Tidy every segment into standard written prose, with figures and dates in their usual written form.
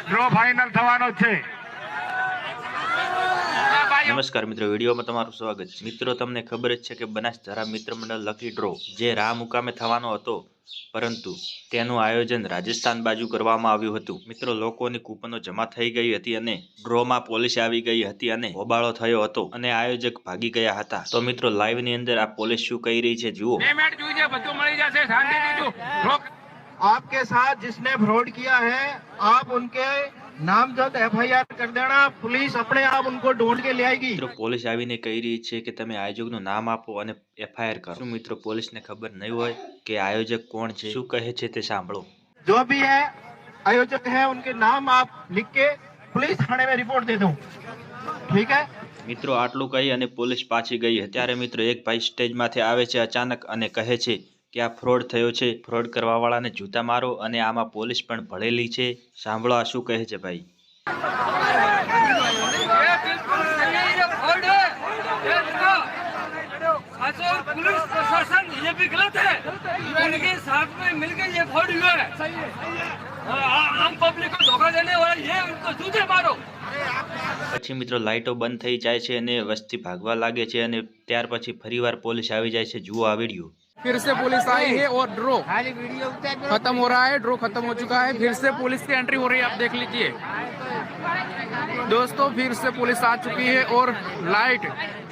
Draw final થવાનો છે। નમસ્કાર મિત્રો, વિડીયોમાં તમારું સ્વાગત છે। મિત્રો, તમને ખબર જ છે કે બનાસધારા મિત્ર મંડળ લકી ડ્રો જે રા મુકામે થવાનો હતો, પરંતુ તેનું આયોજન રાજસ્થાન બાજુ કરવામાં આવ્યું હતું। મિત્રો, લોકોની કૂપનો જમા થઈ ગઈ હતી અને ડ્રોમાં પોલીસ આવી ગઈ હતી અને હોબાળો થયો હતો અને આયોજક ભાગી ગયા હતા। તો મિત્રો, લાઈવ ની અંદર આ પોલીસ શું કહી રહી છે જુઓ। आपके साथ जिसने फ्रॉड किया है, आप उनके नामजद एफआईआर कर देना। पुलिस अपने आप उनको ढूंढ के ले आएगी। મિત્રો, પોલીસ આવીને કહી રહી છે કે તમે આયોજકનું નામ આપો અને એફઆઈઆર કરો। શું મિત્રો, પોલીસને ખબર નહીં હોય કે આયોજક કોણ છે? શું કહે છે તે સાંભળો। जो भी है आयोजक है, उनके नाम आप लिख के पुलिस थाने में रिपोर्ट दे दो, ठीक है। મિત્રો, આટલું કહી અને પોલીસ પાછી ગઈ। ત્યારે મિત્રો, એક ભાઈ સ્ટેજમાંથી આવે છે અચાનક અને કહે છે કે આ ફ્રોડ થયો છે, ફ્રોડ કરવા વાળાને જૂતા મારો અને આમાં પોલીસ પણ ભળેલી છે। સાંભળો આ શું કહે છે ભાઈ। पुलिस प्रशासन ये भी गलत है, उनके साथ में मिलकर ये फ्रॉड हुआ है। आम पब्लिक को धोखा देने वाला ये उनको जूते मारो। પછી મિત્રો, લાઇટો બંધ થઈ જાય છે અને વસ્તી ભાગવા લાગે છે અને ત્યાર પછી ફરીવાર પોલીસ આવી જાય છે। જુઓ આ વિડીયો। फिर से पुलिस आई है और ड्रो खत्म हो रहा है। ड्रो खत्म हो चुका है, फिर से पुलिस की एंट्री हो रही है। आप देख लीजिए दोस्तों, फिर से पुलिस आ चुकी है और लाइट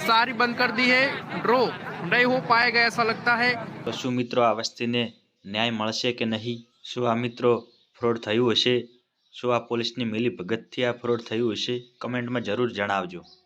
सारी बंद कर दी है। ड्रो नहीं हो पाएगा ऐसा लगता है। તો શું મિત્રો, આ વસ્તીને ન્યાય મળશે કે નહીં? શું આ મિત્રો ફ્રોડ થયું હશે? શું આ પોલીસની મિલી ભગતથી આ ફ્રોડ થયું હશે? કમેન્ટમાં જરૂર જણાવજો।